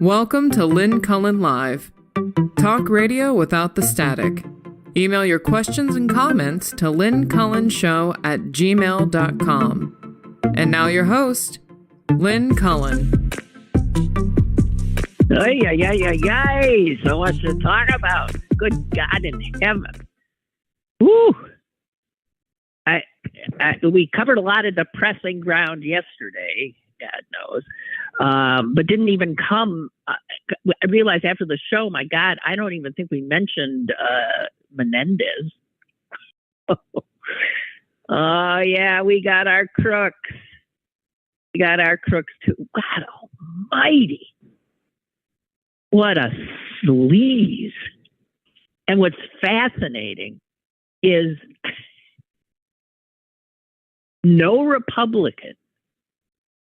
Welcome to Lynn Cullen Live. Talk radio without the static. Email your questions and comments to lynncullenshow@gmail.com. And now your host, Lynn Cullen. Ay. So much to talk about. Good God in heaven. Woo! We covered a lot of depressing ground yesterday, God knows, but didn't even come. I realized after the show, my God, I don't even think we mentioned Menendez. Oh, yeah, we got our crooks. We got our crooks, too. God almighty. What a sleaze. And what's fascinating is no Republican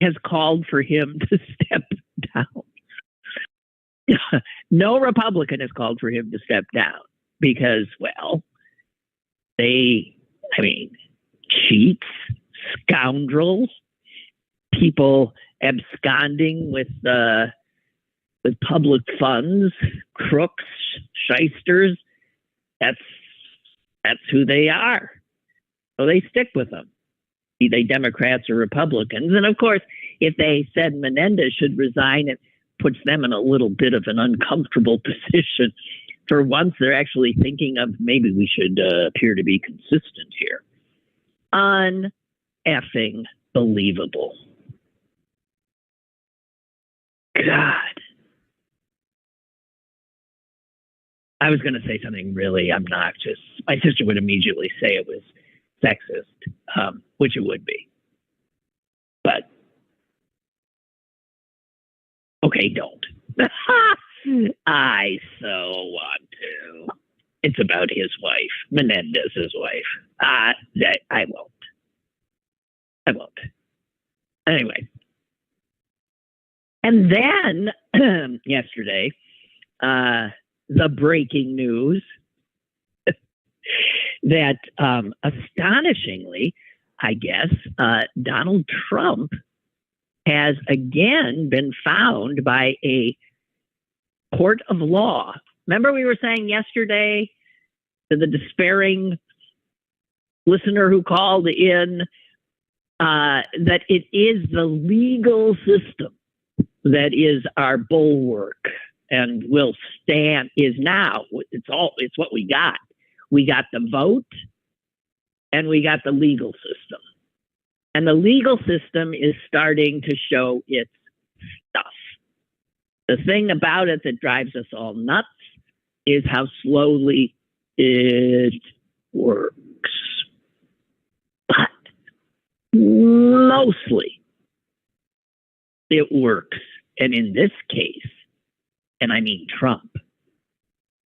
has called for him to step down. No Republican has called for him to step down because, well, cheats, scoundrels, people absconding with public funds, crooks, shysters. That's who they are. So they stick with them, be they Democrats or Republicans. And of course, if they said Menendez should resign, it puts them in a little bit of an uncomfortable position. For once, they're actually thinking of maybe we should appear to be consistent here. Un-effing believable. God. I was going to say something really obnoxious. My sister would immediately say it was sexist, which it would be. But, okay, don't. I so want to. It's about his wife, Menendez's wife. I won't. Anyway. And then, yesterday, the breaking news that astonishingly, I guess, Donald Trump has again been found by a court of law. Remember we were saying yesterday to the despairing listener who called in that it is the legal system that is our bulwark and will stand, is now, it's what we got. We got the vote and we got the legal system. And the legal system is starting to show its stuff. The thing about it that drives us all nuts is how slowly it works. But mostly it works. And in this case, and I mean Trump,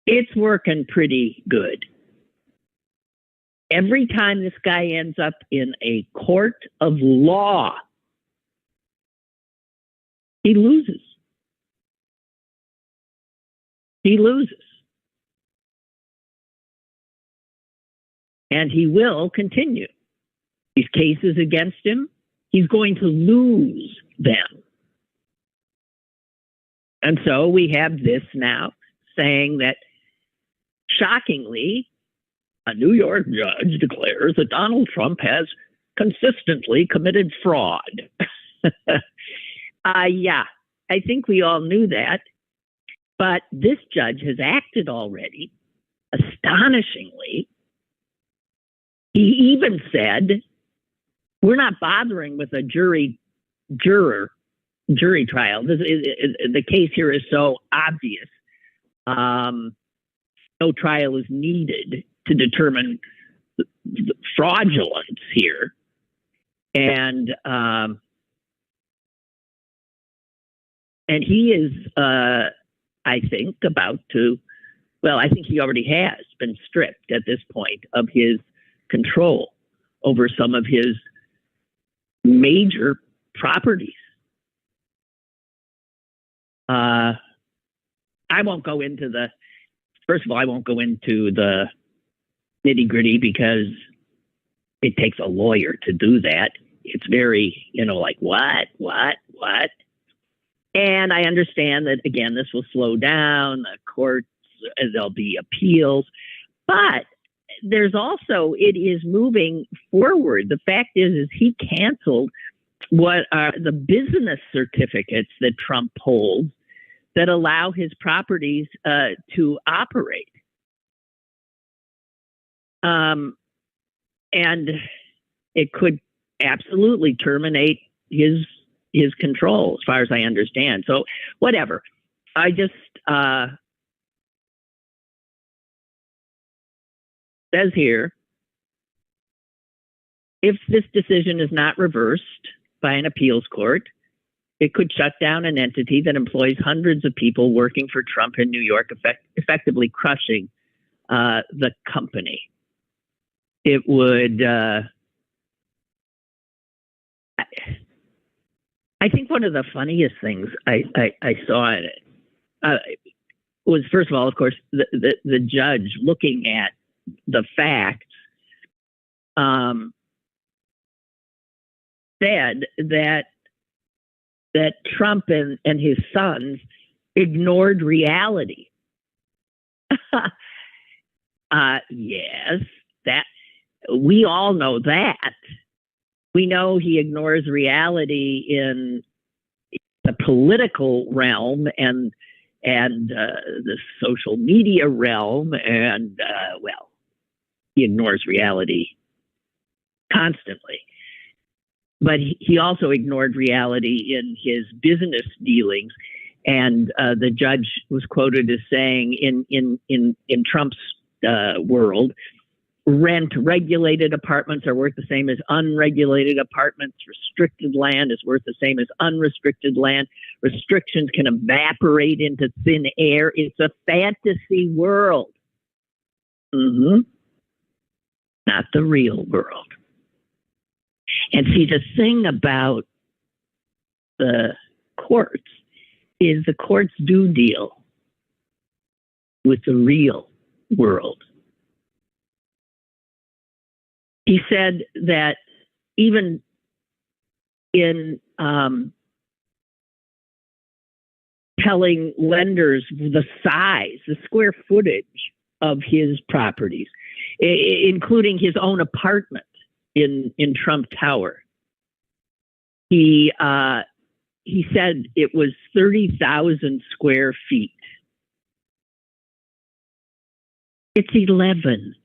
it's working pretty good. Every time this guy ends up in a court of law, he loses. He loses. And he will continue. These cases against him, he's going to lose them. And so we have this now saying that, shockingly, a New York judge declares that Donald Trump has consistently committed fraud. Yeah, I think we all knew that. But this judge has acted already, astonishingly. He even said, we're not bothering with a jury trial. The case here is so obvious. No trial is needed to determine the fraudulence here. And he is, I think, about to, well, I think he already has been stripped at this point of his control over some of his major properties. I won't go into the nitty gritty because it takes a lawyer to do that. It's very, like, what? And I understand that, again, this will slow down the courts, there'll be appeals, but there's also, it is moving forward. The fact is he canceled what are the business certificates that Trump holds that allow his properties to operate. And it could absolutely terminate his control, as far as I understand. So whatever. I just says here, if this decision is not reversed by an appeals court, it could shut down an entity that employs hundreds of people working for Trump in New York, effectively crushing the company. It would, I think one of the funniest things I saw in it was, first of all, of course, the judge looking at the facts said that Trump and his sons ignored reality. Yes, that we all know that. We know he ignores reality in the political realm and the social media realm, and well, he ignores reality constantly. But he also ignored reality in his business dealings, and the judge was quoted as saying, in Trump's world, regulated apartments are worth the same as unregulated apartments. Restricted land is worth the same as unrestricted land. Restrictions can evaporate into thin air. It's a fantasy world. Not the real world. And see, the thing about the courts is the courts do deal with the real world. He said that even in telling lenders the size, the square footage of his properties, including his own apartment in Trump Tower, he said it was 30,000 square feet. It's 11,000.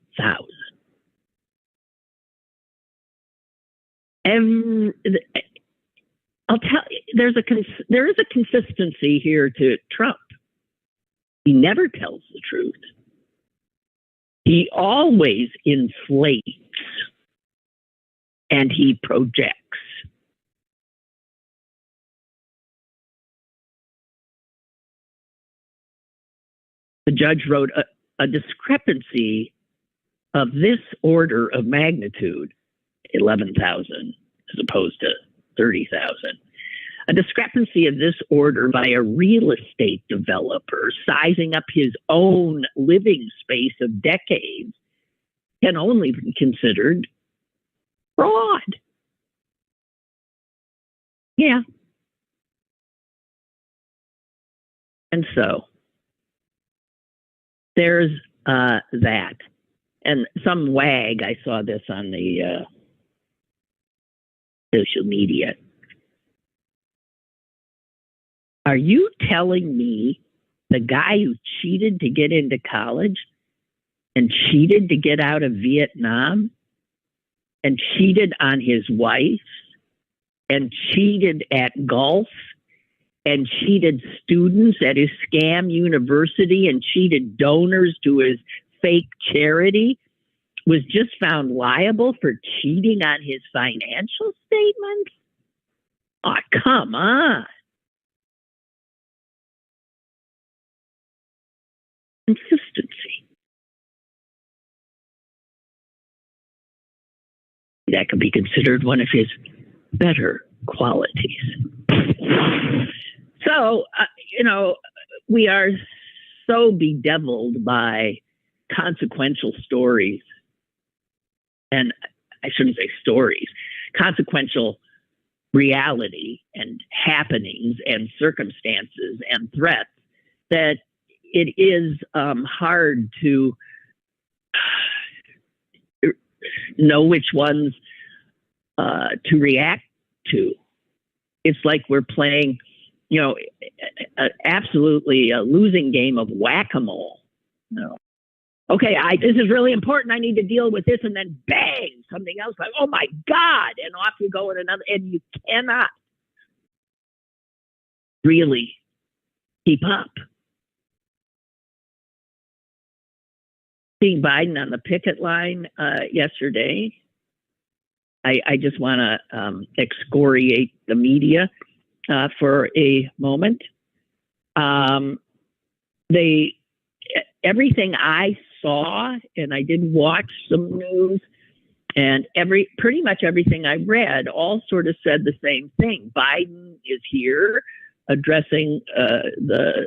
I'll tell you, there is a consistency here to Trump. He never tells the truth. He always inflates and he projects. The judge wrote a discrepancy of this order of magnitude, 11,000 as opposed to 30,000. A discrepancy of this order by a real estate developer sizing up his own living space of decades can only be considered fraud. Yeah. And so there's that. And some wag, I saw this on the social media. Are you telling me the guy who cheated to get into college and cheated to get out of Vietnam and cheated on his wife and cheated at golf and cheated students at his scam university and cheated donors to his fake charity was just found liable for cheating on his financial statements? Oh, come on. Consistency. That could be considered one of his better qualities. So, we are so bedeviled by consequential stories. And I shouldn't say stories, consequential reality and happenings and circumstances and threats that it is hard to know which ones to react to. It's like we're playing, absolutely a losing game of whack-a-mole. No. Okay, this is really important. I need to deal with this, and then bang, something else. Like, oh my God, and off you go in another, and you cannot really keep up. Seeing Biden on the picket line yesterday, I just want to excoriate the media for a moment. Everything I saw, and I did watch some news, and pretty much everything I read all sort of said the same thing. Biden is here addressing the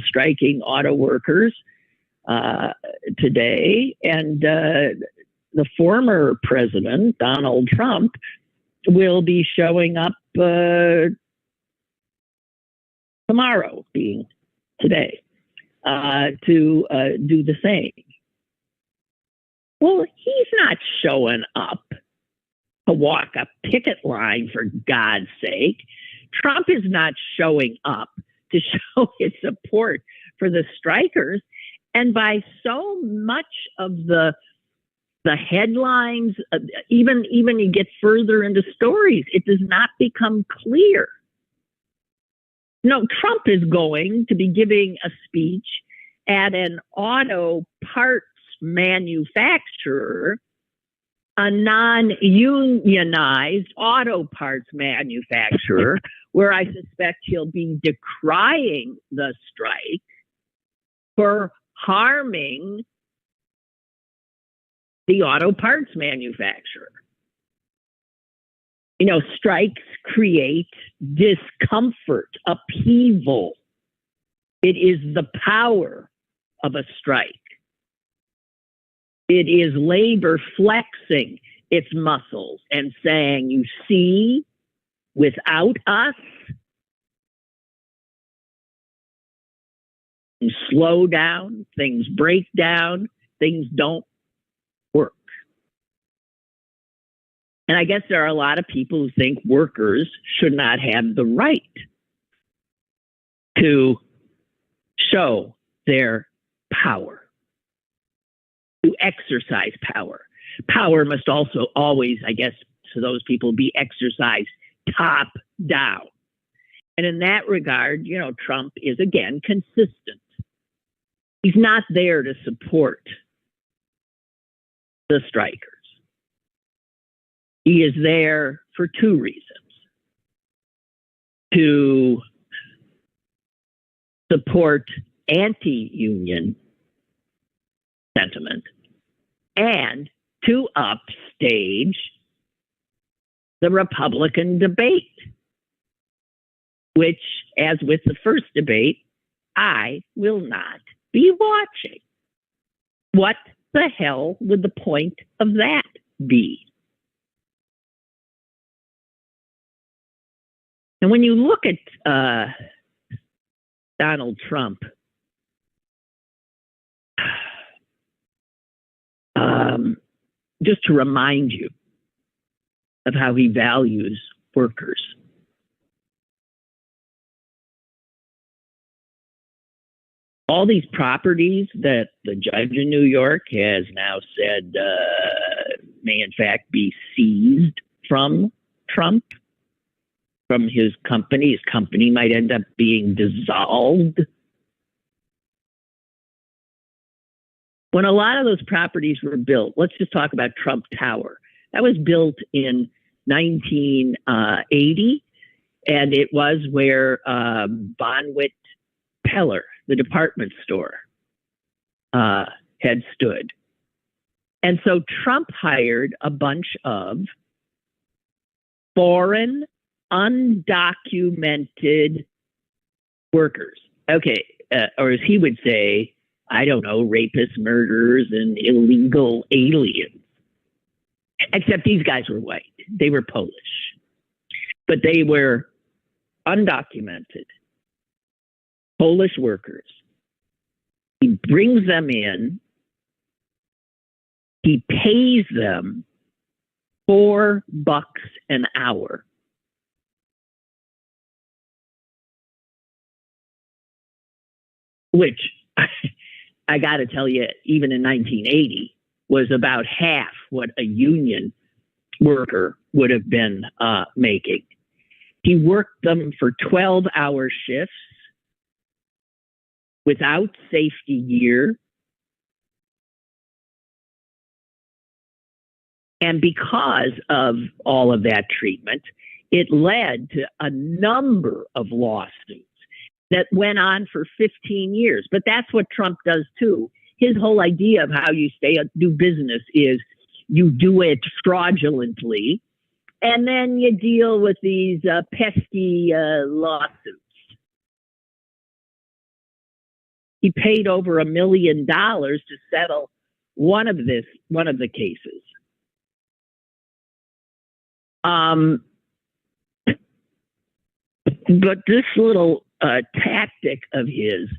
striking auto workers today, and the former president, Donald Trump, will be showing up tomorrow, being today, to do the same. Well, he's not showing up to walk a picket line, for God's sake. Trump is not showing up to show his support for the strikers. And by so much of the headlines, even you get further into stories, it does not become clear. No, Trump is going to be giving a speech at an auto parts manufacturer, a non-unionized auto parts manufacturer, where I suspect he'll be decrying the strike for harming the auto parts manufacturer. Strikes create discomfort, upheaval. It is the power of a strike. It is labor flexing its muscles and saying, you see, without us, things slow down, things break down, things don't work. And I guess there are a lot of people who think workers should not have the right to show their power, to exercise power. Power must also always, I guess, to those people, be exercised top down. And in that regard, Trump is, again, consistent. He's not there to support the strikers. He is there for two reasons: to support anti-union sentiment and to upstage the Republican debate, which, as with the first debate, I will not be watching. What the hell would the point of that be? And when you look at Donald Trump, just to remind you of how he values workers. All these properties that the judge in New York has now said may in fact be seized from Trump, from his company. His company might end up being dissolved. When a lot of those properties were built, let's just talk about Trump Tower. That was built in 1980, and it was where Bonwit Peller, the department store, had stood. And so Trump hired a bunch of foreign, undocumented workers. Okay, or as he would say, I don't know, rapists, murderers, and illegal aliens. Except these guys were white. They were Polish. but they were undocumented Polish workers. He brings them in. He pays them $4 an hour. Which I got to tell you, even in 1980, was about half what a union worker would have been making. He worked them for 12-hour shifts without safety gear. And because of all of that treatment, it led to a number of lawsuits that went on for 15 years. But that's what Trump does too. His whole idea of how you do business is you do it fraudulently, and then you deal with these pesky lawsuits. He paid over $1 million to settle one of the cases. But this little tactic of his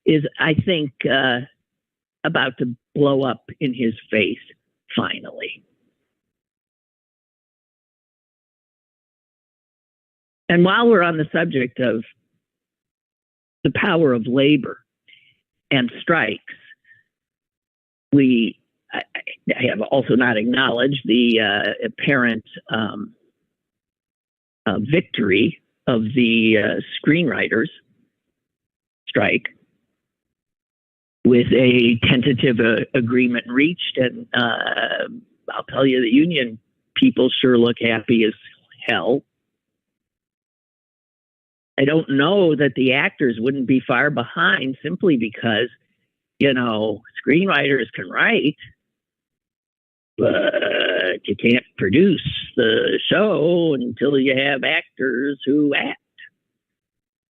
is, I think, about to blow up in his face finally. And while we're on the subject of the power of labor and strikes, I have also not acknowledged the apparent victory of the screenwriters strike, with a tentative agreement reached. And I'll tell you, the union people sure look happy as hell. I don't know that the actors wouldn't be far behind, simply because, screenwriters can write, but you can't produce the show until you have actors who act.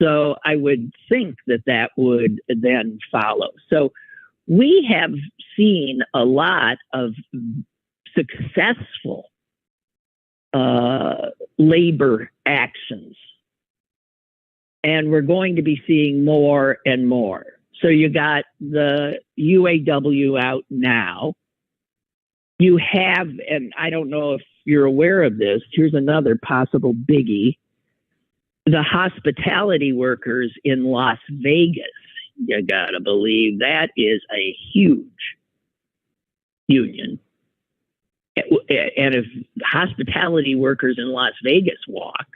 So I would think that would then follow. So we have seen a lot of successful labor actions, and we're going to be seeing more and more. So you got the UAW out now. You have, and I don't know if you're aware of this, here's another possible biggie: the hospitality workers in Las Vegas. You gotta believe that is a huge union. And if hospitality workers in Las Vegas walk,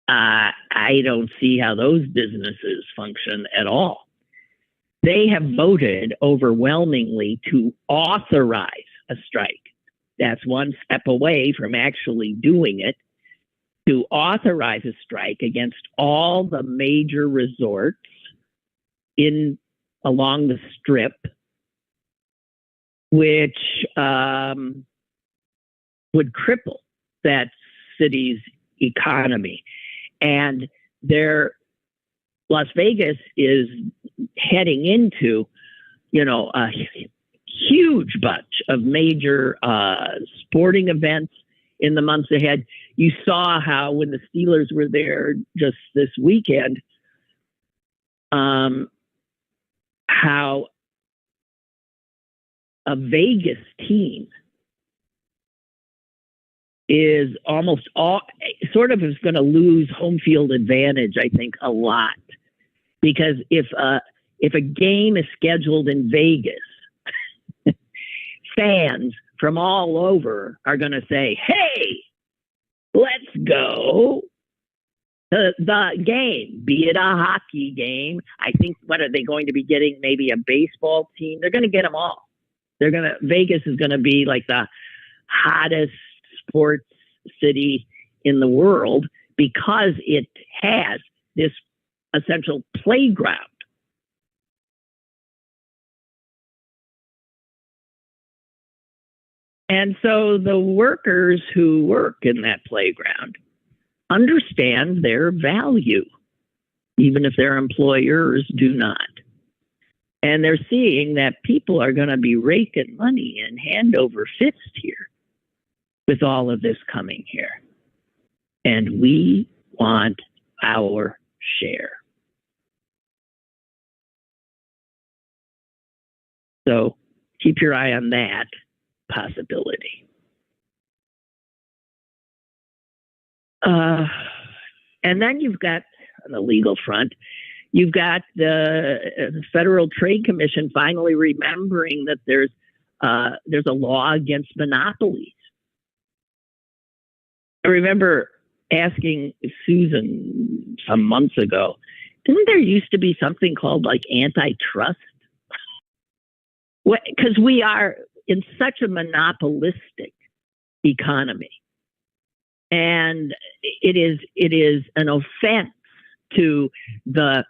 I don't see how those businesses function at all. They have voted overwhelmingly to authorize a strike. That's one step away from actually doing it. To authorize a strike against all the major resorts along the Strip, which would cripple that city's economy. And Las Vegas is heading into, a huge bunch of major sporting events in the months ahead. You saw how when the Steelers were there just this weekend, how a Vegas team is almost is going to lose home field advantage, I think, a lot. Because if a game is scheduled in Vegas, fans from all over are going to say, hey, let's go to the game, be it a hockey game. I think, what are they going to be getting? Maybe a baseball team. They're going to get them all. Vegas is going to be like the hottest sports city in the world because it has this essential playground. And so the workers who work in that playground understand their value, even if their employers do not. And they're seeing that people are going to be raking money in hand over fist here with all of this coming here. and we want our share. So keep your eye on that possibility. And then you've got, on the legal front, you've got the Federal Trade Commission finally remembering that there's a law against monopolies. I remember asking Susan some months ago, didn't there used to be something called like antitrust? Because we are in such a monopolistic economy. And it is an offense to the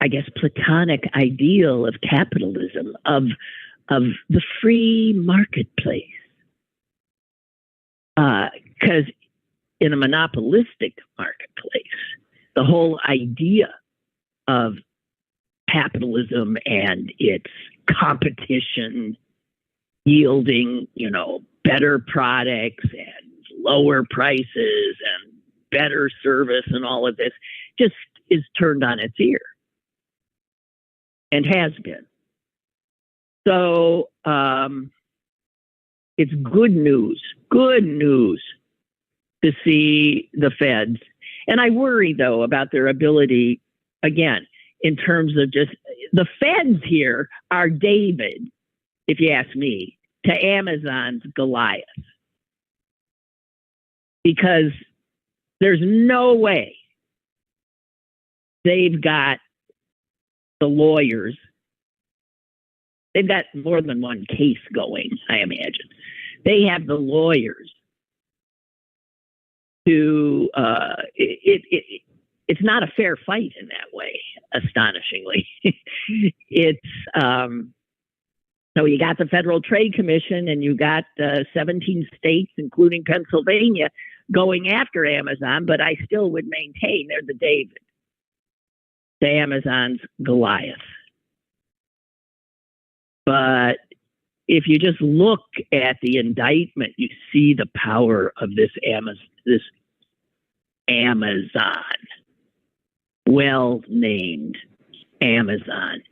I guess Platonic ideal of capitalism, of the free marketplace. Because in a monopolistic marketplace, the whole idea of capitalism and its competition yielding, better products and lower prices and better service and all of this just is turned on its ear and has been. So it's good news to see the feds. And I worry, though, about their ability, again, in terms of just the feds here are David, if you ask me, to Amazon's Goliath. Because there's no way they've got the lawyers. They've got more than one case going, I imagine. They have the lawyers to, it's not a fair fight in that way, astonishingly. It's, so you got the Federal Trade Commission and you got 17 states, including Pennsylvania, going after Amazon, but I still would maintain they're the David to Amazon's Goliath. But if you just look at the indictment, you see the power of this Amazon, well-named Amazon.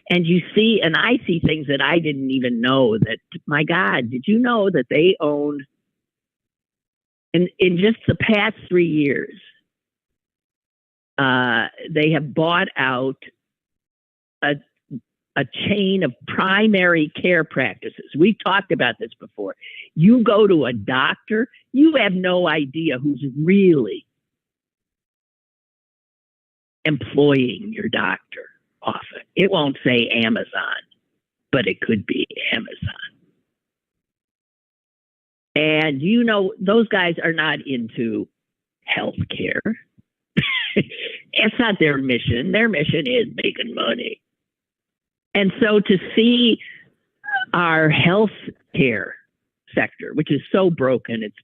And you see, and I see things that I didn't even know that, my God, did you know that they owned, in just the past 3 years, they have bought out a chain of primary care practices. We've talked about this before. You go to a doctor, you have no idea who's really employing your doctor often. It won't say Amazon, but it could be Amazon. And those guys are not into healthcare. It's not their mission. Their mission is making money. And so to see our health care sector, which is so broken, it's,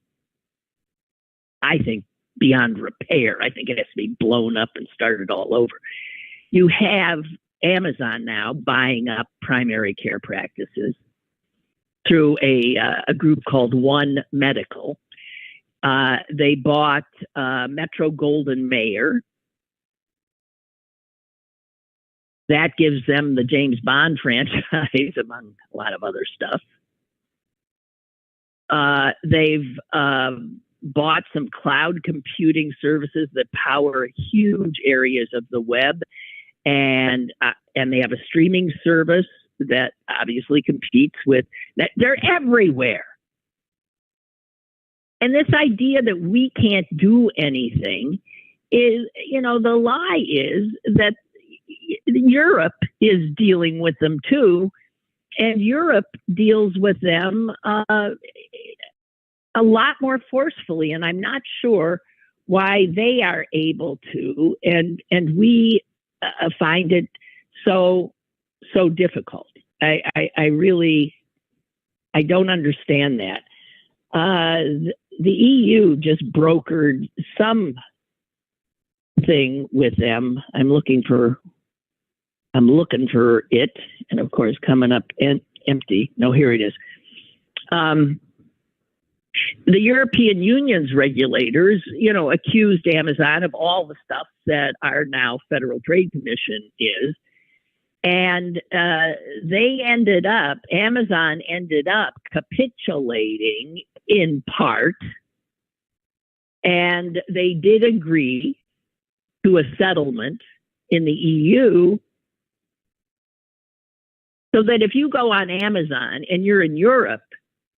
I think, beyond repair. I think it has to be blown up and started all over. You have Amazon now buying up primary care practices through a group called One Medical. They bought Metro-Goldwyn-Mayer. That gives them the James Bond franchise, among a lot of other stuff. They've bought some cloud computing services that power huge areas of the web, and they have a streaming service that obviously competes with that. They're everywhere. And this idea that we can't do anything is, the lie is that Europe is dealing with them too, and Europe deals with them a lot more forcefully, and I'm not sure why they are able to, and we find it so difficult. I really don't understand that. The EU just brokered something with them. I'm looking for it, and of course, coming up empty. No, here it is. The European Union's regulators, accused Amazon of all the stuff that our now Federal Trade Commission is. And Amazon ended up capitulating in part. And they did agree to a settlement in the EU so that if you go on Amazon and you're in Europe,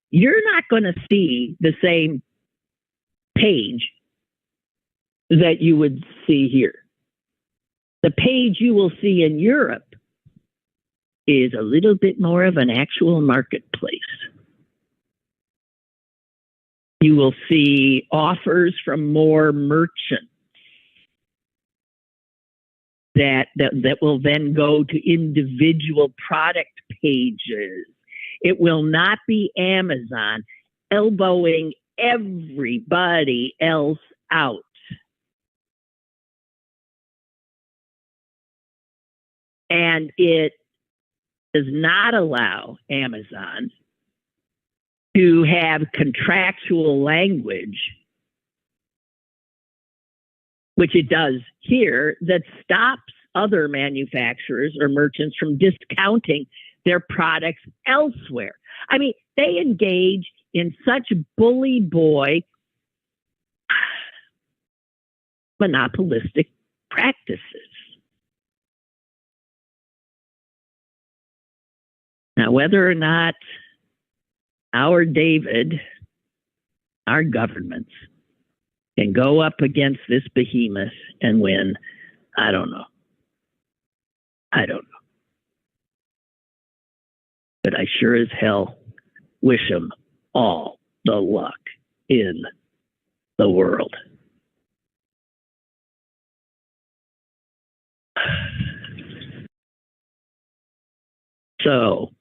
you're not going to see the same page that you would see here. The page you will see in Europe is a little bit more of an actual marketplace. You will see offers from more merchants that will then go to individual product pages. It will not be Amazon elbowing everybody else out. And it does not allow Amazon to have contractual language, which it does here, that stops other manufacturers or merchants from discounting their products elsewhere. I mean, they engage in such bully boy monopolistic practices. Now, whether or not our David, our governments, can go up against this behemoth and win, I don't know. But I sure as hell wish them all the luck in the world. So,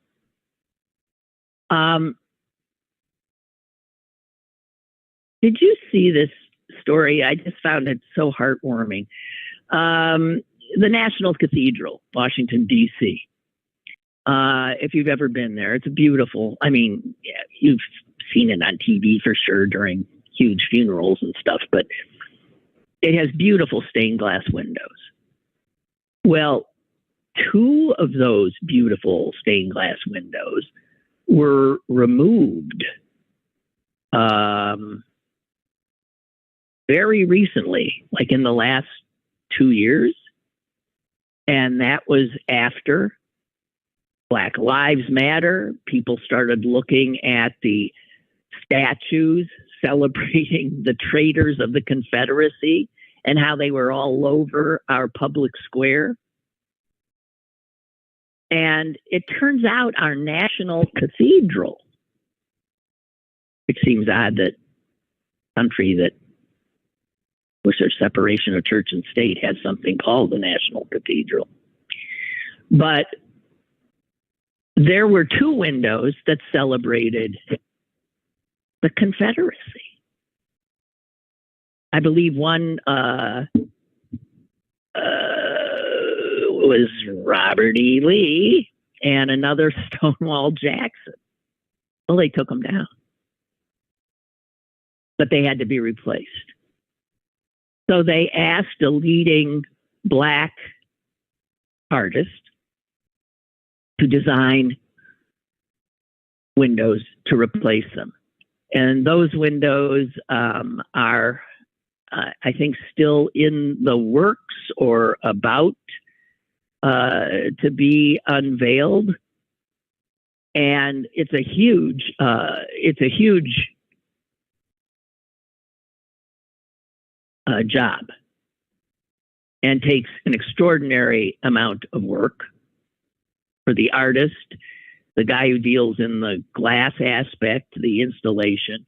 did you see this story? I just found it so heartwarming. The National Cathedral, Washington, D.C. If you've ever been there, it's beautiful. I mean, yeah, you've seen it on TV for sure during huge funerals and stuff, but it has beautiful stained glass windows. Well, two of those beautiful stained glass windows were removed very recently, like in the last 2 years. And that was after Black Lives Matter. People started looking at the statues celebrating the traitors of the Confederacy and how they were all over our public square. And it turns out our national cathedral, which seems odd that a country that was their separation of church and state has something called the National Cathedral. But there were two windows that celebrated the Confederacy. I believe one was Robert E. Lee and another Stonewall Jackson. Well, they took them down, but they had to be replaced. So they asked a leading Black artist to design windows to replace them. And those windows are, I think, still in the works or about to be unveiled. And it's a huge job and takes an extraordinary amount of work for the artist, the guy who deals in the glass aspect, the installation.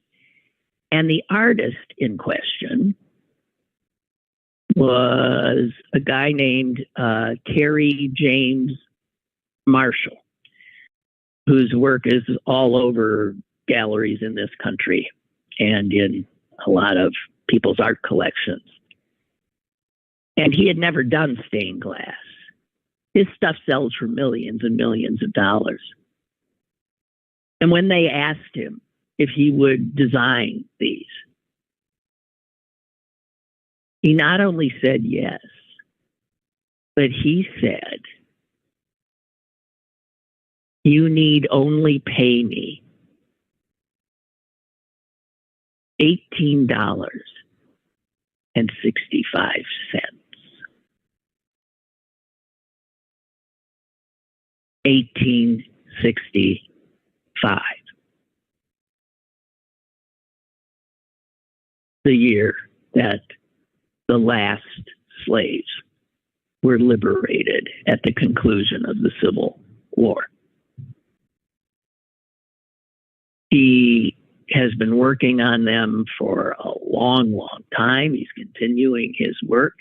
And the artist in question was a guy named Kerry James Marshall, whose work is all over galleries in this country and in a lot of people's art collections. And he had never done stained glass. His stuff sells for millions and millions of dollars. And when they asked him if he would design these, he not only said yes, but he said, "You need only pay me $18.65. $18.65. The year that the last slaves were liberated at the conclusion of the Civil War. He has been working on them for a long, long time. He's continuing his work,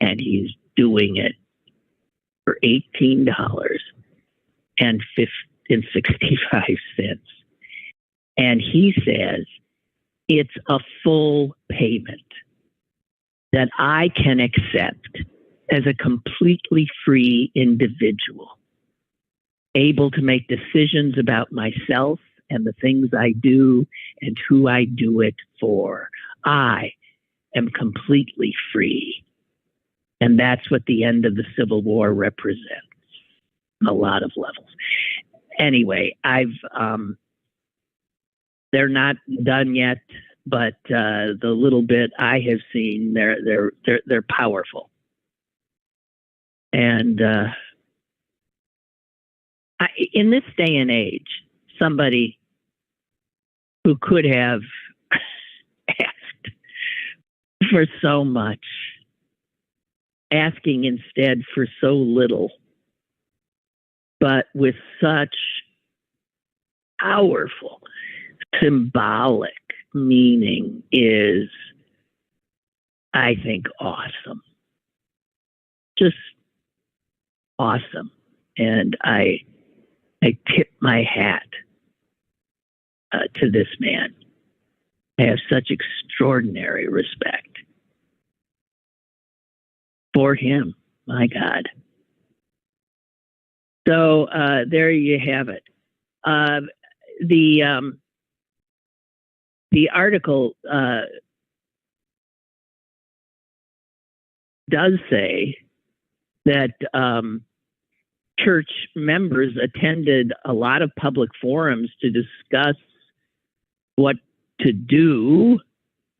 and he's doing it for $18.65. And he says it's a full payment that I can accept as a completely free individual, able to make decisions about myself and the things I do and who I do it for. I am completely free. And that's what the end of the Civil War represents on a lot of levels. Anyway, they're not done yet, but the little bit I have seen, they're powerful. And in this day and age, somebody who could have asked for so much, asking instead for so little, but with such powerful symbolic meaning, is, I think, awesome. Just awesome. And I tip my hat to this man. I have such extraordinary respect for him. My God. So there you have it. The article does say that church members attended a lot of public forums to discuss what to do,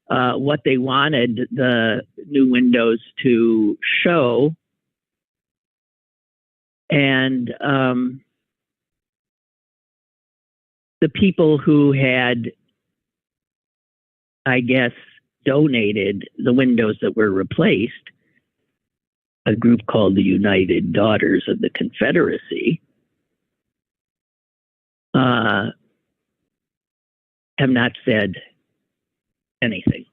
what they wanted the new windows to show. And the people who had, I guess, donated the windows that were replaced, a group called the United Daughters of the Confederacy, have not said anything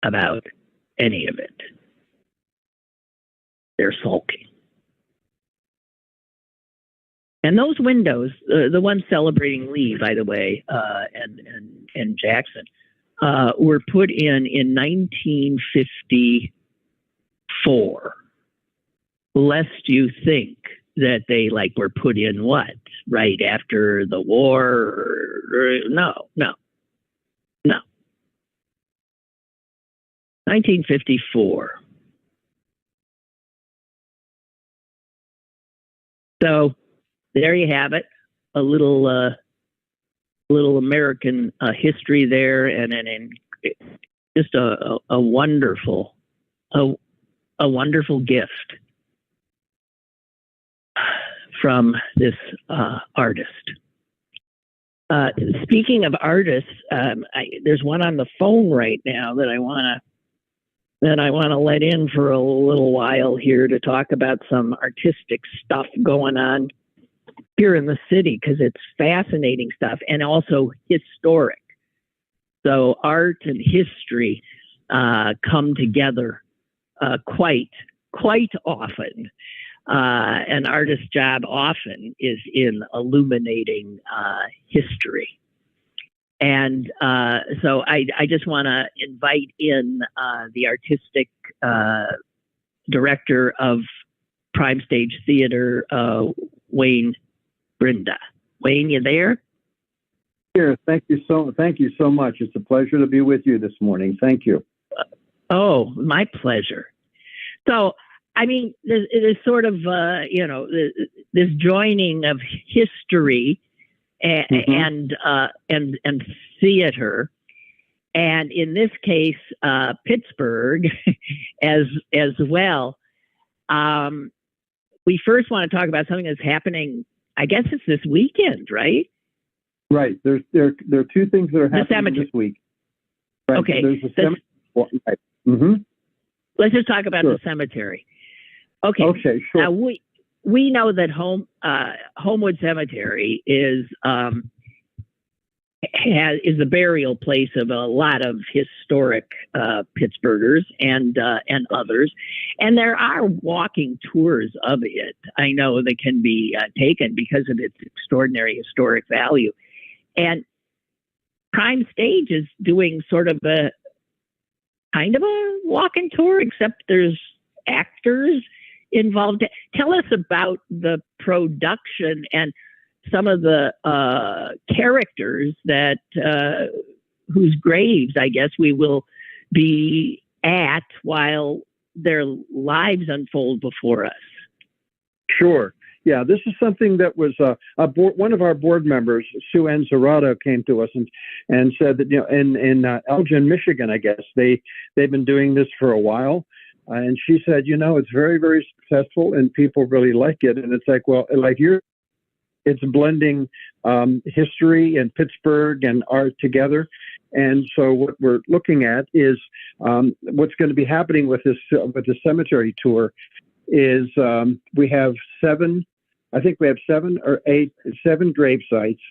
about any of it. They're sulking. And those windows, the ones celebrating Lee, by the way, and Jackson, were put in 1954. Lest you think that they were put in right after the war? No. 1954. So there you have it, a little American history there, and just a wonderful gift from this artist. Speaking of artists, there's one on the phone right now that I want to let in for a little while here to talk about some artistic stuff going on here in the city, because it's fascinating stuff and also historic. So art and history come together quite often. An artist's job often is in illuminating history. And so I just want to invite in the artistic director of Prime Stage Theater, Wayne Brinda. Wayne, you there? Here, thank you so much. It's a pleasure to be with you this morning. Thank you. Oh, my pleasure. So, I mean, it is sort of this joining of history and theater, and in this case, Pittsburgh as well. We first want to talk about something that's happening. I guess it's this weekend, right? Right. There are two things that are happening this week. Right. Okay. There's a cemetery. Right. Mm-hmm. Let's just talk about the cemetery. Okay. Okay. Sure. Now we know that Homewood Cemetery is the burial place of a lot of historic Pittsburghers and others, and there are walking tours of it. I know that can be taken because of its extraordinary historic value, and Prime Stage is doing sort of a kind of a walking tour, except there's actors involved. Tell us about the production and some of the characters that whose graves, I guess, we will be at while their lives unfold before us. Sure. Yeah, this is something that was one of our board members, Sue Ann Zerato, came to us and said that, in Elgin, Michigan, I guess, they've been doing this for a while. And she said, it's very, very successful and people really like it. And it's like, well, it's blending history and Pittsburgh and art together. And so what we're looking at is what's going to be happening with the cemetery tour is we have seven grave sites.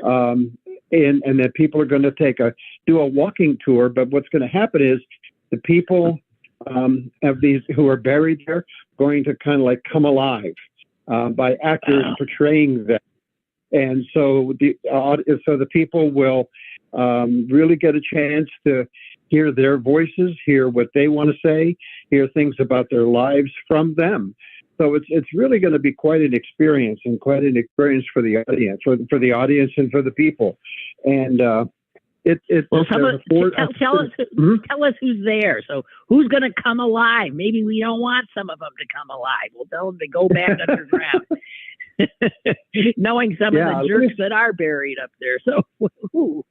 And that people are going to do a walking tour. But what's going to happen is the people of these who are buried there going to kind of like come alive by actors portraying them. And so the people will really get a chance to hear their voices, hear what they want to say, hear things about their lives from them. So it's really going to be quite an experience and quite an experience for the audience, for the audience and for the people. And tell us who's there. So who's going to come alive? Maybe we don't want some of them to come alive. We'll tell them to go back underground. Knowing some of the jerks that are buried up there. So who?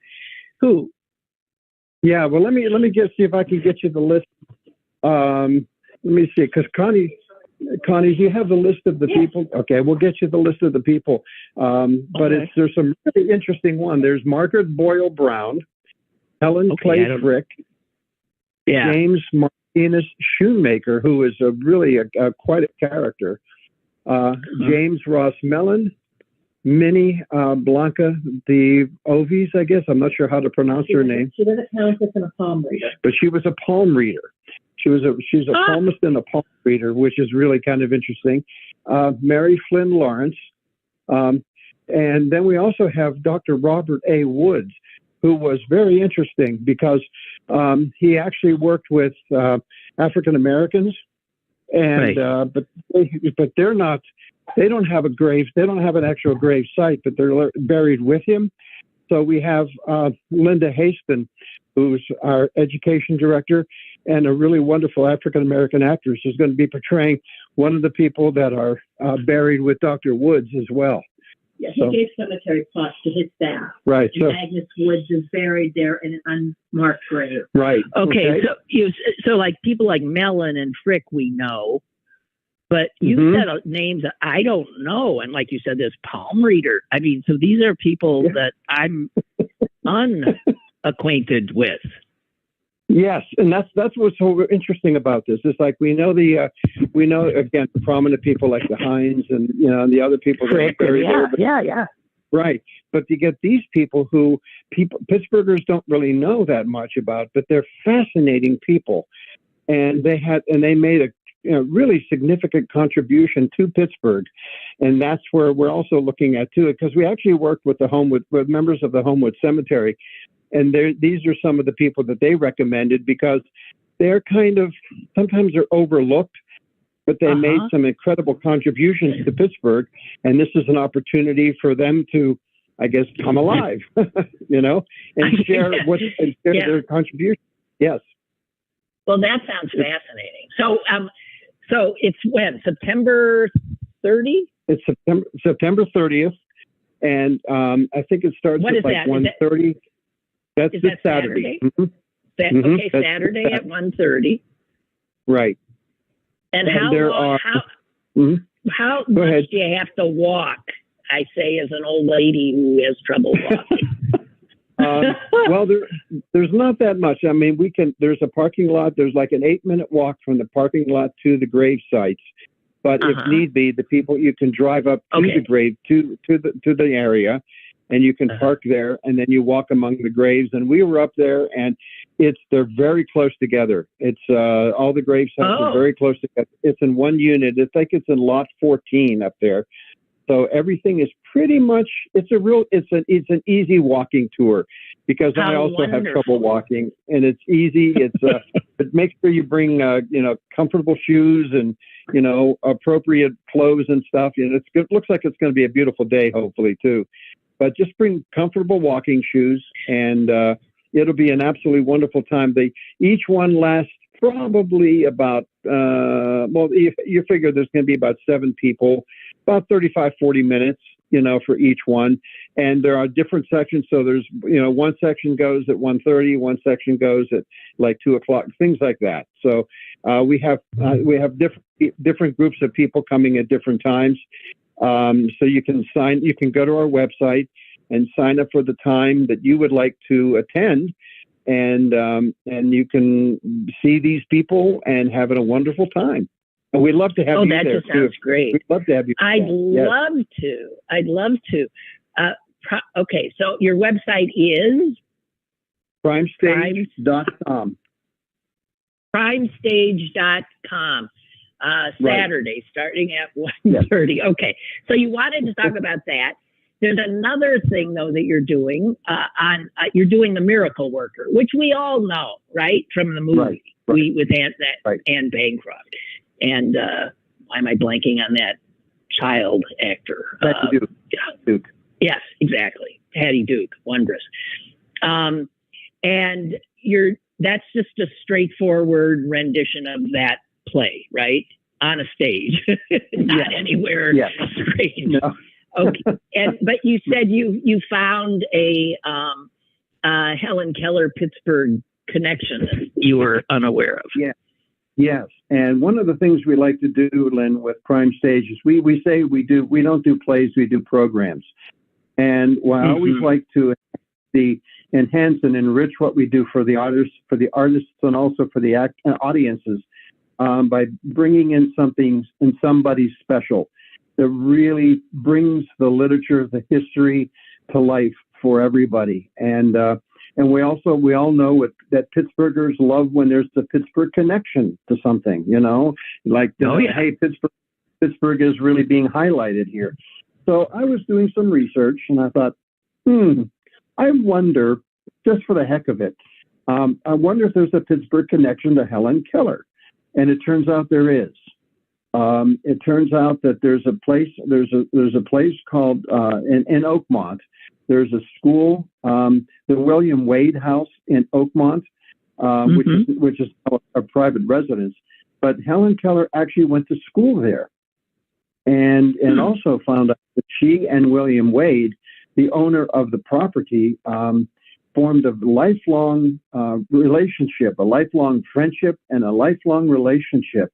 Yeah, well, let me see if I can get you the list. Let me see, because Connie, do you have the list of the people? Okay, we'll get you the list of the people. But there's some really interesting one. There's Margaret Boyle Brown, Helen Clay Frick, James Martinez Shoemaker, who is quite a character. James Ross Mellon, Minnie Blanca de Ovis, I guess. I'm not sure how to pronounce her name. She was a countess and a palm reader. But she was a palm reader. She's a palmist and a palm reader, which is really kind of interesting. Mary Flynn Lawrence. And then we also have Dr. Robert A. Woods, who was very interesting because he actually worked with African Americans. And but they're not. They don't have a grave. They don't have an actual grave site, but they're buried with him. So we have Linda Haston, who's our education director, and a really wonderful African American actress who's going to be portraying one of the people that are buried with Dr. Woods as well. Yeah, he gave cemetery plots to his staff. Right. And Agnes Woods is buried there in an unmarked grave. Right. Okay. So like people like Mellon and Frick, we know, but you said names that I don't know, and like you said, this palm reader. I mean, so these are people that I'm unacquainted with. Yes, and that's what's so interesting about this. It's like we know again the prominent people like the Hines and and the other people that are buried there. Yeah. Right, but you get these people who Pittsburghers don't really know that much about, but they're fascinating people, and they made a really significant contribution to Pittsburgh, and that's where we're also looking at too, because we actually worked with with members of the Homewood Cemetery. And these are some of the people that they recommended because they're sometimes they're overlooked. but they made some incredible contributions to Pittsburgh, and this is an opportunity for them to, I guess, come alive, and share their contribution. Yes. Well, that sounds fascinating. So it's when? September 30? It's September 30th, and I think it starts at like 1:30. That's this Saturday. Mm-hmm. Okay, Saturday at 1:30. Right. And how much do you have to walk? I say as an old lady who has trouble walking. Well, there's not that much. I mean, there's a parking lot. There's like an 8-minute walk from the parking lot to the grave sites. But if need be, you can drive up to the grave, to the area, and you can park there, and then you walk among the graves. And we were up there, and they're very close together. It's all the grave sites are very close together. It's in one unit. I think it's in lot 14 up there. So everything is pretty much. It's an easy walking tour, because I also have trouble walking, and it's easy. It's but make sure you bring comfortable shoes and appropriate clothes and stuff. It looks like it's going to be a beautiful day, hopefully too. But just bring comfortable walking shoes, and it'll be an absolutely wonderful time. Each one lasts probably about you figure there's going to be about 7 people, about 35-40 minutes, for each one. And there are different sections. So there's, one section goes at 1:30, one section goes at like 2:00, things like that. So we have different groups of people coming at different times. So you can go to our website and sign up for the time that you would like to attend. And you can see these people and have a wonderful time. And we'd love to have you there. Oh, that just sounds great. We'd love to have you. I'd love to. Okay, so your website is? Primestage.com. Primestage.com. Saturday, starting at 1:30. Yes. Okay, so you wanted to talk about that. There's another thing, though, that you're doing you're doing the Miracle Worker, which we all know, right, from the movie with Anne Bancroft. And why am I blanking on that child actor? Duke. Yes, exactly. Hattie Duke, wondrous. And that's just a straightforward rendition of that play, right? On a stage, not anywhere strange. No. Okay, but you said you found a Helen Keller Pittsburgh connection that you were unaware of. Yeah. Yes, and one of the things we like to do, Lynn, with Prime Stage is we don't do plays, we do programs, and I always like to enhance and enrich what we do for the artists, and also for the audiences by bringing in somebody special that really brings the literature, the history to life for everybody. And we all know that Pittsburghers love when there's the Pittsburgh connection to something, hey, Pittsburgh is really being highlighted here. So I was doing some research, and I thought, I wonder, just for the heck of it, I wonder if there's a Pittsburgh connection to Helen Keller. And it turns out there is. It turns out that there's a place called in Oakmont. There's a school, the William Wade House in Oakmont, which is a private residence. But Helen Keller actually went to school there, and also found out that she and William Wade, the owner of the property, formed a lifelong relationship, a lifelong friendship, and a lifelong relationship.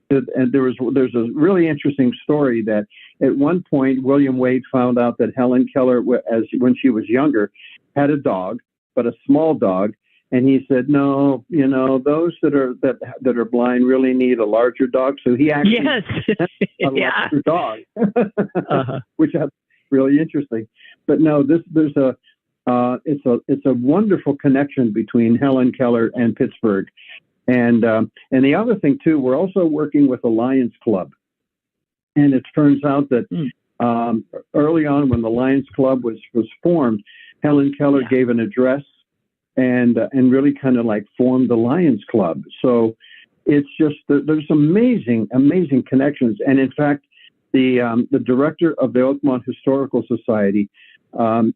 And there's a really interesting story that at one point William Wade found out that Helen Keller, when she was younger, had a dog, but a small dog, and he said, "No, those that are blind really need a larger dog." So he actually had a larger dog, which is really interesting. But no, it's a wonderful connection between Helen Keller and Pittsburgh. And the other thing, too, we're also working with the Lions Club. And it turns out that early on when the Lions Club was formed, Helen Keller gave an address and really kind of like formed the Lions Club. So it's just there's amazing connections. And in fact, the director of the Oakmont Historical Society has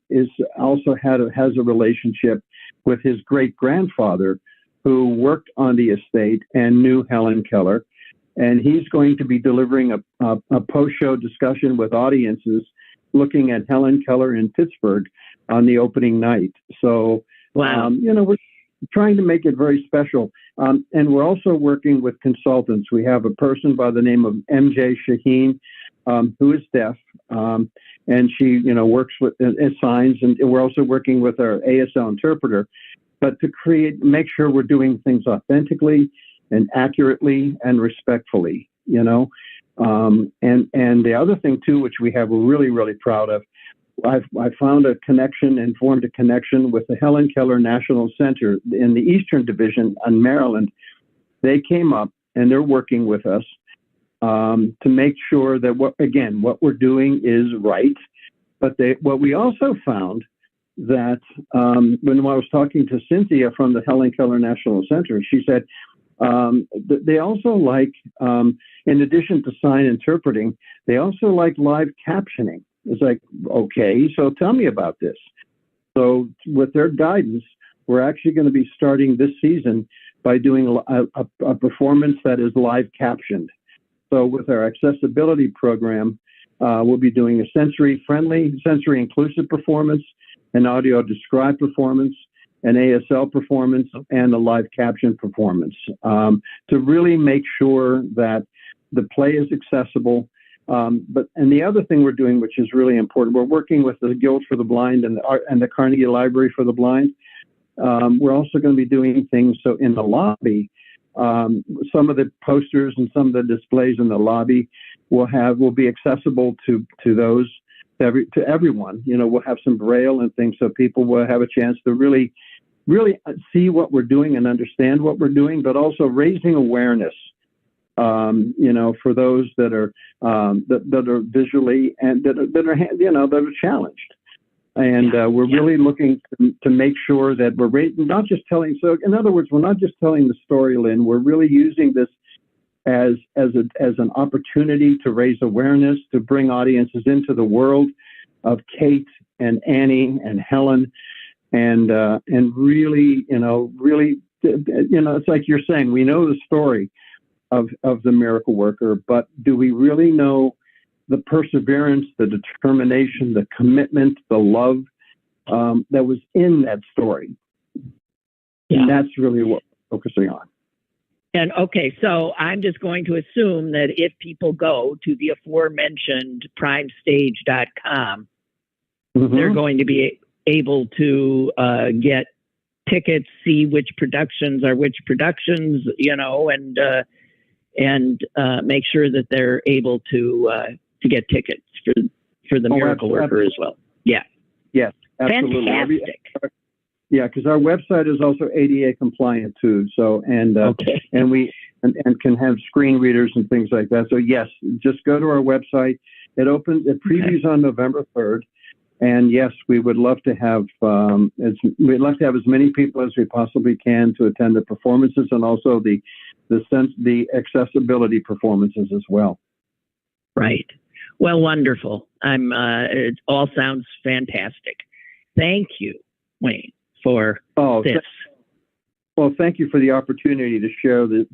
a relationship with his great grandfather, who worked on the estate and knew Helen Keller, and he's going to be delivering a post-show discussion with audiences looking at Helen Keller in Pittsburgh on the opening night. So, wow. We're trying to make it very special. And we're also working with consultants. We have a person by the name of MJ Shaheen, who is deaf, and she, works with signs. And we're also working with our ASL interpreter, but to make sure we're doing things authentically and accurately and respectfully, And the other thing too, which we're really, really proud of, I found a connection and formed a connection with the Helen Keller National Center in the Eastern Division in Maryland. They came up and they're working with us to make sure that what we're doing is right. But what we also found that when I was talking to Cynthia from the Helen Keller National Center, she said they also like, in addition to sign interpreting, they also like live captioning. It's like, okay, so tell me about this. So with their guidance, we're actually going to be starting this season by doing a performance that is live captioned. So with our accessibility program, we'll be doing a sensory-friendly, sensory-inclusive performance, an audio-described performance, an ASL performance, and a live caption performance to really make sure that the play is accessible. And the other thing we're doing, which is really important, we're working with the Guild for the Blind and the Carnegie Library for the Blind. We're also going to be doing things. So in the lobby, some of the posters and some of the displays in the lobby will be accessible to everyone. We'll have some braille and things so people will have a chance to really see what we're doing and understand what we're doing, but also raising awareness. For those that are visually and that are challenged, and we're really looking to make sure that we're not just telling. So, in other words, we're not just telling the story, Lynn. We're really using this as an opportunity to raise awareness, to bring audiences into the world of Kate and Annie and Helen, and really, it's like you're saying, we know the story of the miracle worker, but do we really know the perseverance, the determination, the commitment, the love that was in that story? Yeah. And that's really what we're focusing on. And okay, so I'm just going to assume that if people go to the aforementioned primestage.com, they're going to be able to get tickets, see which productions are which productions, and make sure that they're able to get tickets for the miracle worker as well. Yeah. Yes, absolutely. Fantastic. Yeah, because our website is also ADA compliant too. So and we can have screen readers and things like that. So yes, just go to our website. It previews on November 3rd. And yes, we would love to have as many people as we possibly can to attend the performances, and also the accessibility performances as well. Right. Well, wonderful. It all sounds fantastic. Thank you, Wayne, for this. Well, thank you for the opportunity to share this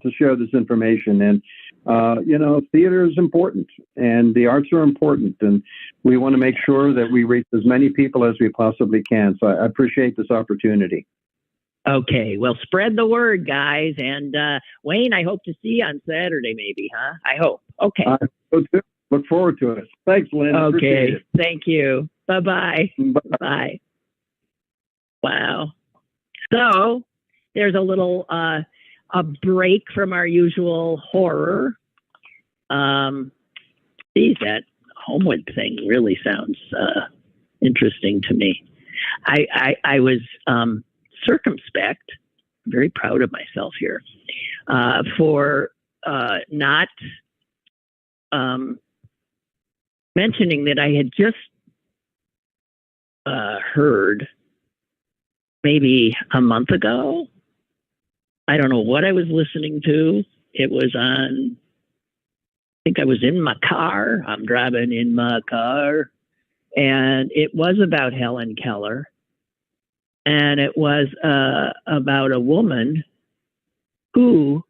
information. And theater is important, and the arts are important, and we want to make sure that we reach as many people as we possibly can. So I appreciate this opportunity. Okay, well, spread the word, guys. And Wayne, I hope to see you on Saturday, maybe, huh? I hope. Okay. Look forward to it. Thanks, Lynn. Okay, thank you. Bye-bye. Bye. Wow. So there's a little a break from our usual horror. That Homewood thing really sounds interesting to me. I was circumspect, very proud of myself here, for not mentioning that I had just heard maybe a month ago. I don't know what I was listening to, It was on, I think I was in my car. I'm driving in my car. And it was about Helen Keller. And it was about a woman who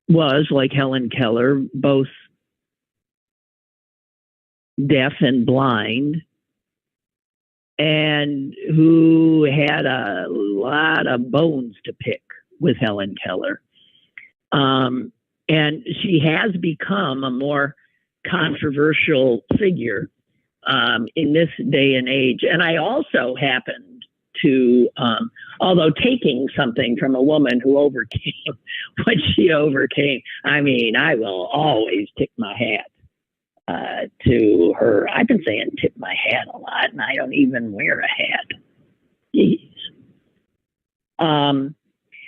was, like Helen Keller, both deaf and blind, and who had a lot of bones to pick with Helen Keller. And she has become a more controversial figure in this day and age. And I also happened to, although taking something from a woman who overcame what she overcame, I mean, I will always tip my hat to her. I've been saying tip my hat a lot, and I don't even wear a hat. Jeez.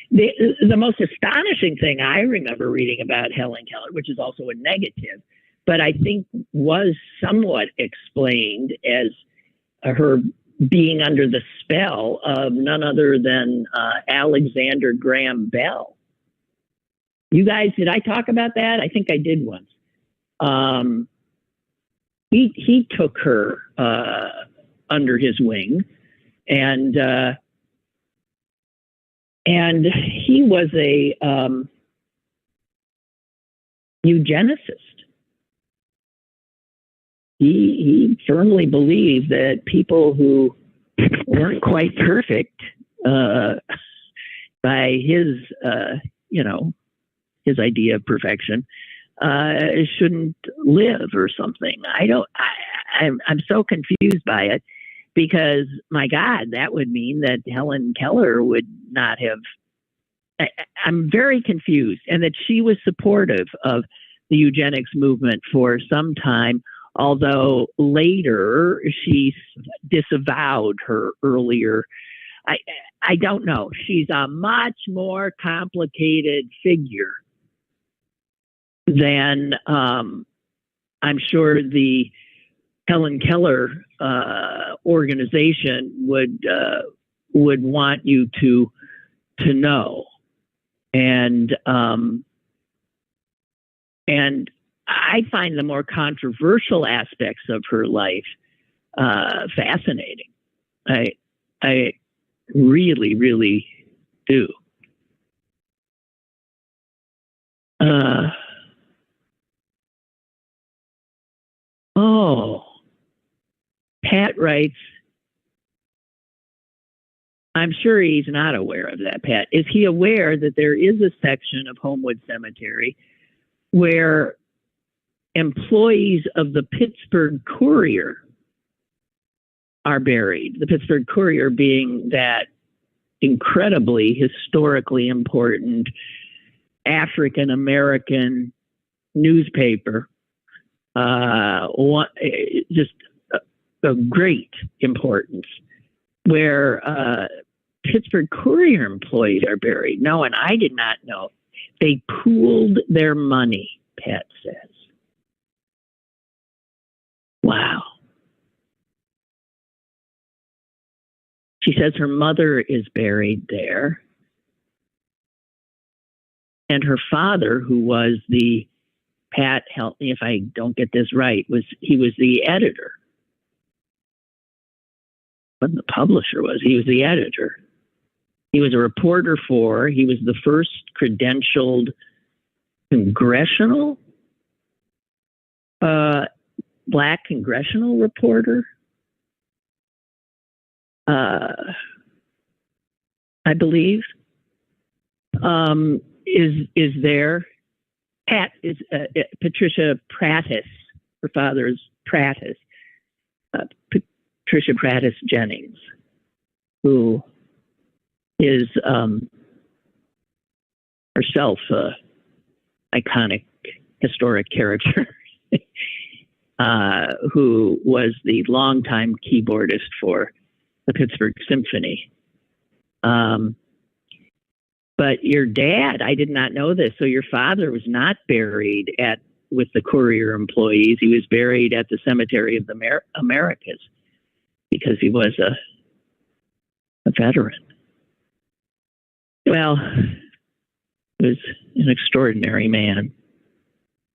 The most astonishing thing I remember reading about Helen Keller, which is also a negative, but I think was somewhat explained as her being under the spell of none other than Alexander Graham Bell. You guys, did I talk about that? I think I did once. He took her under his wing, and he was a eugenicist. He firmly believed that people who weren't quite perfect by his his idea of perfection shouldn't live or something. I'm so confused by it, because my God, that would mean that Helen Keller would not have. I'm very confused, and that she was supportive of the eugenics movement for some time, although later she disavowed her earlier. I don't know. She's a much more complicated figure than I'm sure the Helen Keller organization would want you to know, and I find the more controversial aspects of her life fascinating. I really, really do. Pat writes, I'm sure he's not aware of that, Pat. Is he aware that there is a section of Homewood Cemetery where employees of the Pittsburgh Courier are buried? The Pittsburgh Courier being that incredibly historically important African American newspaper, just of great importance, where Pittsburgh Courier employees are buried. No, and I did not know. They pooled their money, Pat says. Wow. She says her mother is buried there. And her father, who was the, Pat, help me if I don't get this right, he was the editor. But the publisher he was the editor. He was a reporter he was the first credentialed congressional, Black congressional reporter. I believe, is there. Pat is Patricia Prattis. Her father is Prattis. Patricia Prattis Jennings, who is herself an iconic historic character, who was the longtime keyboardist for the Pittsburgh Symphony. But your dad, I did not know this. So your father was not buried with the Courier employees. He was buried at the Cemetery of the Americas because he was a veteran. Well, was an extraordinary man.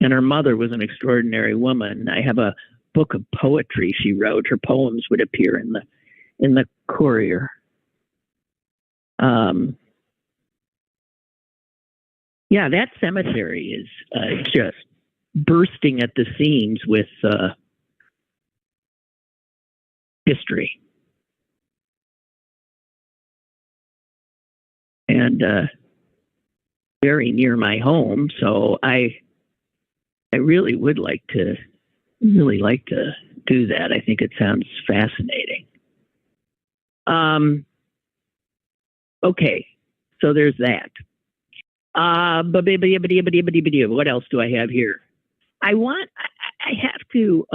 And her mother was an extraordinary woman. I have a book of poetry she wrote. Her poems would appear in the Courier. Yeah, that cemetery is just bursting at the seams with history. And very near my home, so I really would like to do that. I think it sounds fascinating. Okay, so there's that. What else do I have here? I have to.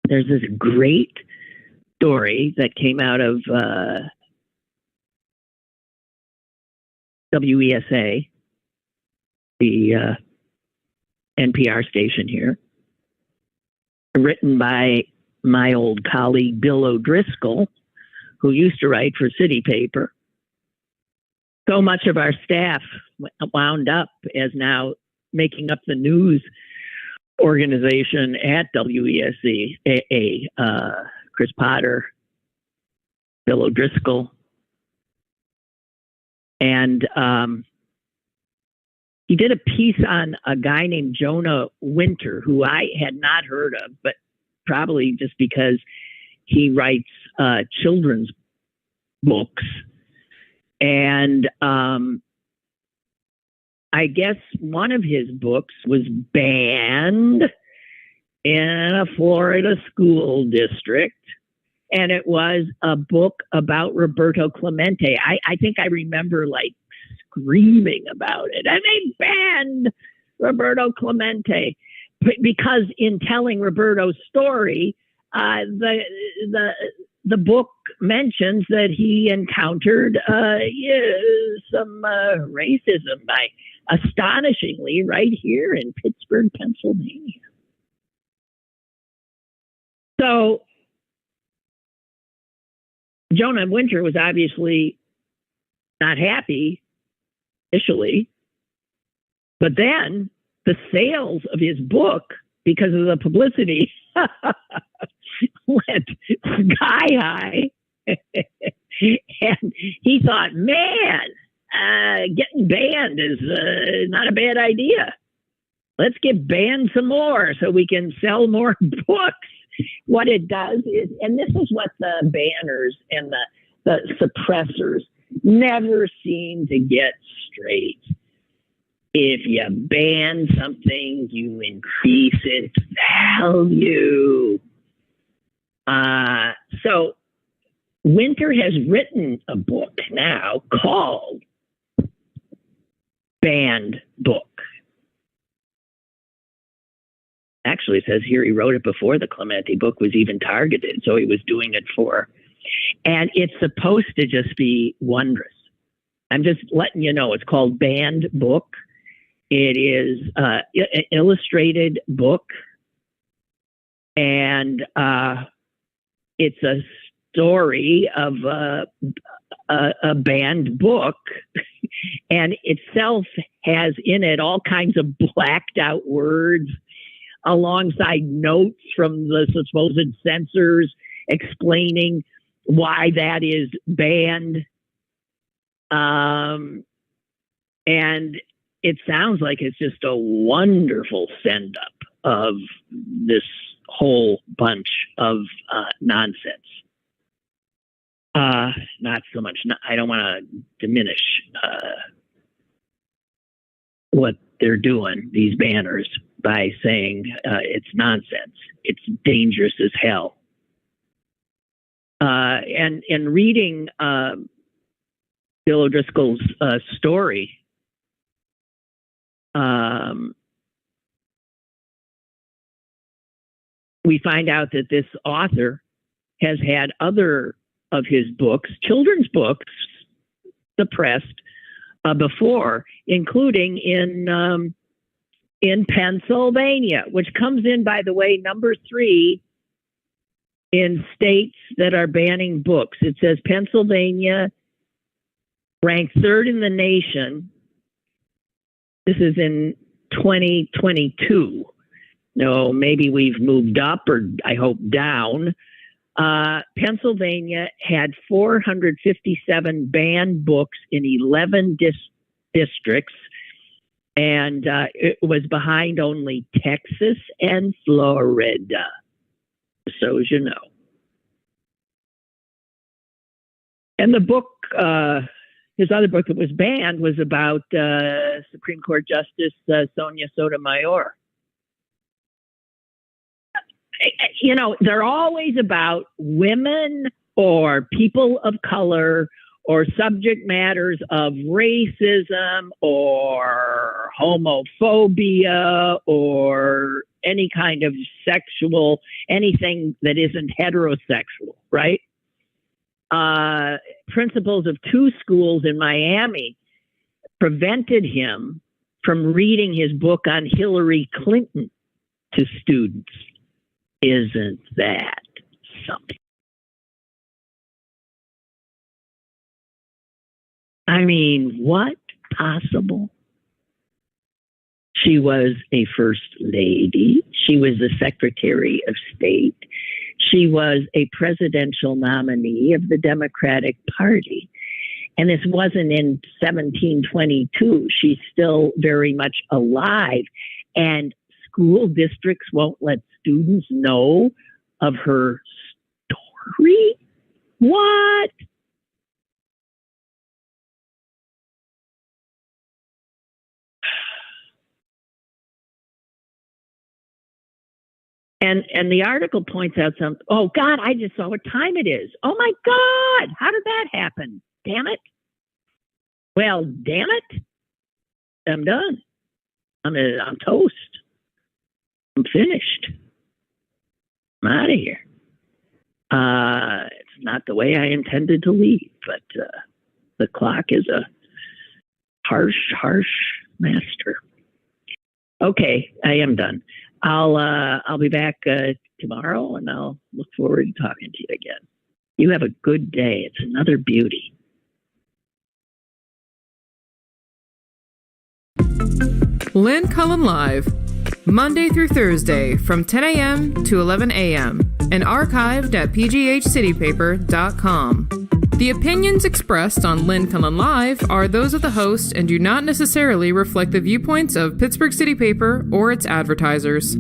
There's this great story that came out of WESA, the NPR station here, written by my old colleague Bill O'Driscoll, who used to write for City Paper. So much of our staff wound up as now making up the news organization at WESA, Chris Potter, Bill O'Driscoll. And he did a piece on a guy named Jonah Winter, who I had not heard of, but probably just because he writes children's books. And I guess one of his books was banned in a Florida school district. And it was a book about Roberto Clemente. I think I remember like screaming about it. And they banned Roberto Clemente because in telling Roberto's story, the book mentions that he encountered some racism by astonishingly right here in Pittsburgh, Pennsylvania. So Jonah Winter was obviously not happy initially, but then the sales of his book, because of the publicity, went sky high. And he thought, man, getting banned is not a bad idea. Let's get banned some more so we can sell more books. What it does is, and this is what the banners and the suppressors never seem to get straight. If you ban something, you increase its value. So Winter has written a book now called Banned Book. Actually, it says here he wrote it before the Clemente book was even targeted, so he was doing it for. And it's supposed to just be wondrous. I'm just letting you know, it's called Banned Book. It is an illustrated book, and it's a story of a banned book, and itself has in it all kinds of blacked out words alongside notes from the supposed censors explaining why that is banned. And it sounds like it's just a wonderful send up of this whole bunch of nonsense. Not so much. I don't want to diminish what they're doing, these banners, by saying it's nonsense. It's dangerous as hell. And in reading Bill O'Driscoll's story, we find out that this author has had other of his books, children's books, suppressed before, including in Pennsylvania, which comes in, by the way, number 3 in states that are banning books. It says Pennsylvania ranked third in the nation. This is in 2022. No, maybe we've moved up, or I hope down. Pennsylvania had 457 banned books in 11 districts, and it was behind only Texas and Florida. So as you know. And the book, his other book that was banned was about Supreme Court Justice Sonia Sotomayor. You know, they're always about women or people of color or subject matters of racism or homophobia or any kind of sexual, anything that isn't heterosexual, right? Principals of 2 schools in Miami prevented him from reading his book on Hillary Clinton to students. Isn't that something? I mean, what possible? She was a first lady. She was the Secretary of State. She was a presidential nominee of the Democratic Party. And this wasn't in 1722. She's still very much alive. And school districts won't let students know of her story? What? And the article points out something. Oh, God, I just saw what time it is. Oh, my God. How did that happen? Damn it. Well, damn it. I'm done. I'm toast. I'm finished. I'm out of here. It's not the way I intended to leave, but the clock is a harsh master. Okay, I am done. I'll be back tomorrow, and I'll look forward to talking to you again. You have a good day. It's another beauty. Lynn Cullen Live, Monday through Thursday from 10 a.m. to 11 a.m. and archived at pghcitypaper.com. The opinions expressed on Lynn Cullen Live are those of the host and do not necessarily reflect the viewpoints of Pittsburgh City Paper or its advertisers.